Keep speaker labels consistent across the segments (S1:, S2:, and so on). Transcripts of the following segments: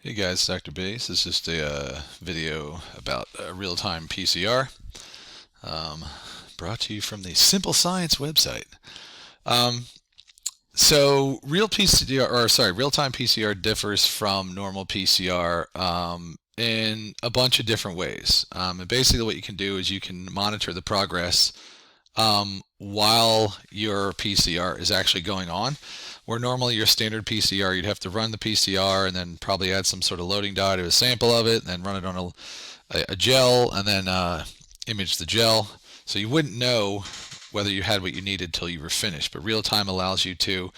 S1: Hey guys, Dr. B. This is just a video about real-time PCR, um, brought to you from the Simple Science website. Um, so real-time PCR differs from normal PCR in a bunch of different ways. And basically, what you can do is you can monitor the progress while your PCR is actually going on. Where normally your standard PCR, you'd have to run the PCR and then probably add some sort of loading dye to a sample of it, and then run it on a gel, and then image the gel. So you wouldn't know whether you had what you needed till you were finished. But real time allows you to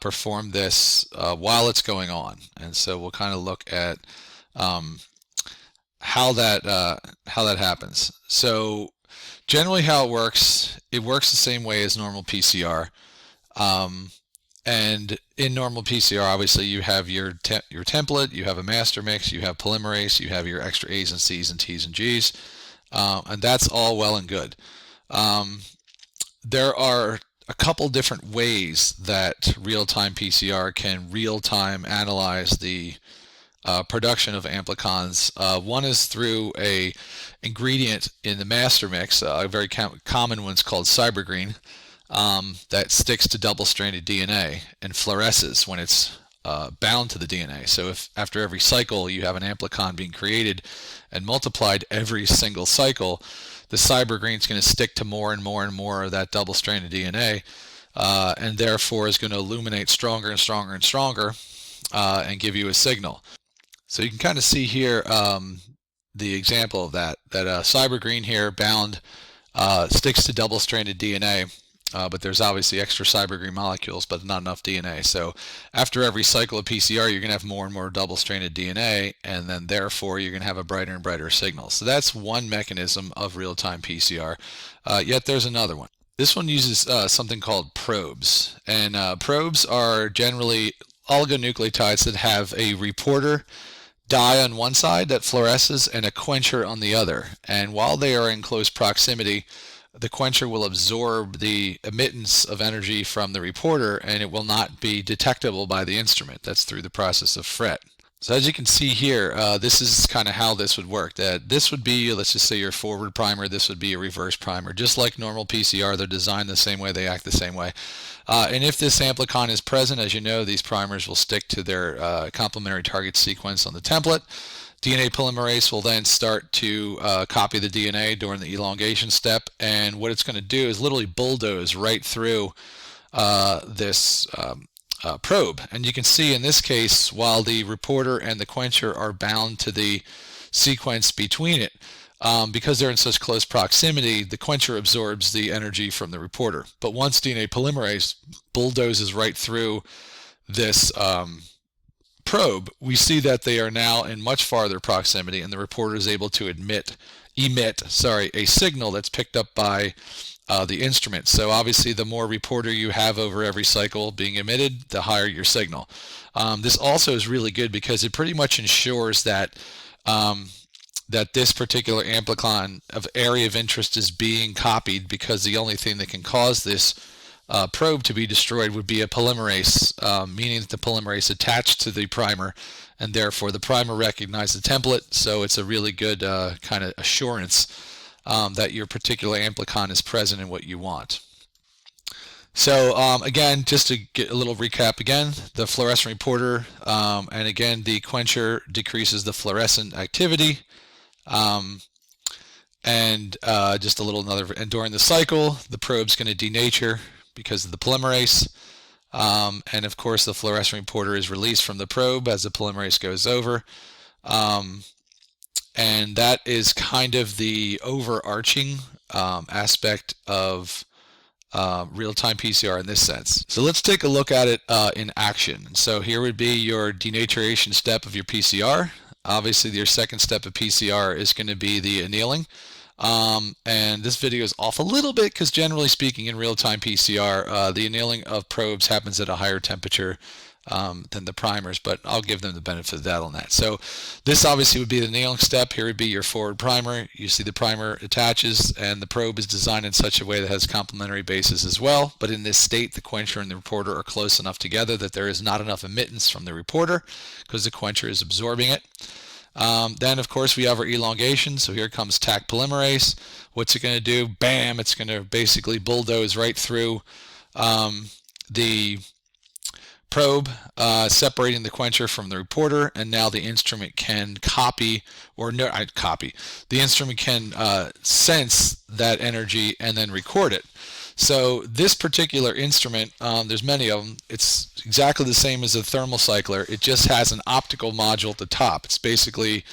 S1: perform this while it's going on, and so we'll kind of look at um, how that happens. So generally, how it works the same way as normal PCR. Um, and in normal PCR, obviously, you have your template, you have a master mix, you have polymerase, you have your extra A's and C's and T's and G's, and that's all well and good. Um, there are a couple different ways that real-time PCR can real-time analyze the production of amplicons. One is through a ingredient in the master mix. A very common one's called cybergreen, that sticks to double-stranded DNA and fluoresces when it's bound to the DNA. So if after every cycle you have an amplicon being created and multiplied every single cycle, the cybergreen is going to stick to more and more and more of that double-stranded DNA, and therefore is going to illuminate stronger and stronger and stronger, and give you a signal. So you can kind of see here the example of that cybergreen here bound sticks to double-stranded DNA, but there's obviously extra cybergreen molecules, but not enough DNA. So after every cycle of PCR, you're going to have more and more double-stranded DNA, and then therefore you're going to have a brighter and brighter signal. So that's one mechanism of real-time PCR. Yet there's another one. This one uses something called probes, and probes are generally oligonucleotides that have a reporter dye on one side that fluoresces and a quencher on the other. And while they are in close proximity, the quencher will absorb the emittance of energy from the reporter, and it will not be detectable by the instrument. That's through the process of FRET. So as you can see here, this is kind of how this would work. This would be, let's just say, your forward primer. This would be a reverse primer. Just like normal PCR, they're designed the same way, they act the same way. And if this amplicon is present, as you know, these primers will stick to their complementary target sequence on the template. DNA polymerase will then start to copy the DNA during the elongation step, and what it's going to do is literally bulldoze right through this probe. And you can see in this case, while the reporter and the quencher are bound to the sequence between it, because they're in such close proximity, the quencher absorbs the energy from the reporter. But once DNA polymerase bulldozes right through this probe, we see that they are now in much farther proximity, and the reporter is able to emit a signal that's picked up by the instrument. So obviously, the more reporter you have over every cycle being emitted, the higher your signal. This also is really good because it pretty much ensures that that this particular amplicon of area of interest is being copied, because the only thing that can cause this probe to be destroyed would be a polymerase, meaning that the polymerase attached to the primer, and therefore the primer recognized the template. So it's a really good kind of assurance that your particular amplicon is present in what you want. So again, just to get a little recap again, the fluorescent reporter, and again, the quencher decreases the fluorescent activity. And just a little another, and during the cycle, the probe's going to denature because of the polymerase. And of course, the fluorescent reporter is released from the probe as the polymerase goes over. And that is kind of the overarching aspect of real-time PCR in this sense. So let's take a look at it in action. So here would be your denaturation step of your PCR. Obviously, your second step of PCR is going to be the annealing. And this video is off a little bit because generally speaking in real-time PCR, the annealing of probes happens at a higher temperature than the primers, but I'll give them the benefit of the doubt on that. So this obviously would be the annealing step. Here would be your forward primer. You see the primer attaches, and the probe is designed in such a way that has complementary bases as well. But in this state, the quencher and the reporter are close enough together that there is not enough emittance from the reporter because the quencher is absorbing it. Then, of course, we have our elongation. So here comes Taq polymerase. What's it going to do? Bam! It's going to basically bulldoze right through the probe, separating the quencher from the reporter, and now the instrument can copy, or no, copy. The instrument can sense that energy and then record it. So this particular instrument, there's many of them. It's exactly the same as a thermal cycler. It just has an optical module at the top. It's basically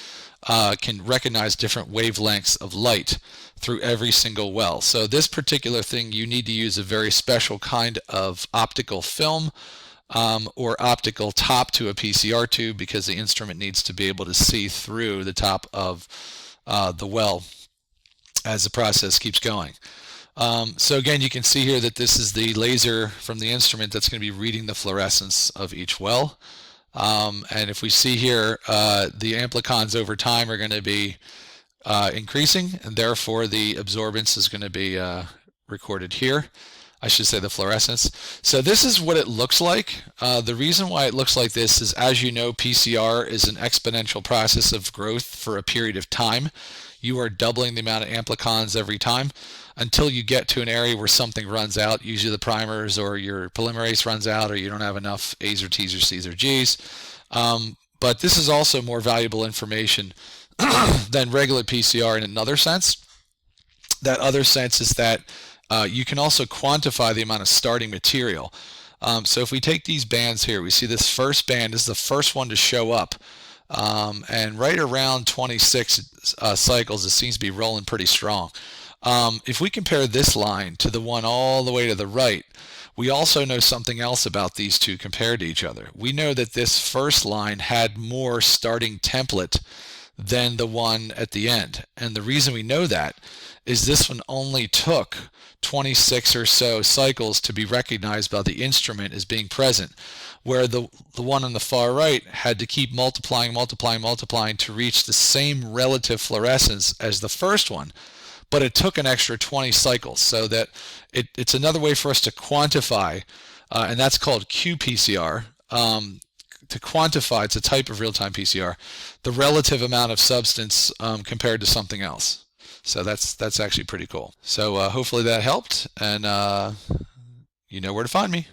S1: can recognize different wavelengths of light through every single well. So this particular thing, you need to use a very special kind of optical film or optical top to a PCR tube, because the instrument needs to be able to see through the top of the well as the process keeps going. So again, you can see here that this is the laser from the instrument that's going to be reading the fluorescence of each well. And if we see here, the amplicons over time are going to be increasing, and therefore the absorbance is going to be recorded here. I should say the fluorescence. So this is what it looks like. The reason why it looks like this is, as you know, PCR is an exponential process of growth for a period of time. You are doubling the amount of amplicons every time until you get to an area where something runs out, usually the primers or your polymerase runs out, or you don't have enough A's or T's or C's or G's. But this is also more valuable information than regular PCR in another sense. That other sense is that you can also quantify the amount of starting material. So if we take these bands here, we see this first band is the first one to show up. And right around 26 cycles, it seems to be rolling pretty strong. If we compare this line to the one all the way to the right, we also know something else about these two compared to each other. We know that this first line had more starting template than the one at the end. And the reason we know that is this one only took 26 or so cycles to be recognized by the instrument as being present, where the one on the far right had to keep multiplying to reach the same relative fluorescence as the first one, but it took an extra 20 cycles. So that it's another way for us to quantify, and that's called qPCR. To quantify, it's a type of real-time PCR, the relative amount of substance compared to something else. So that's actually pretty cool. So hopefully that helped, and you know where to find me.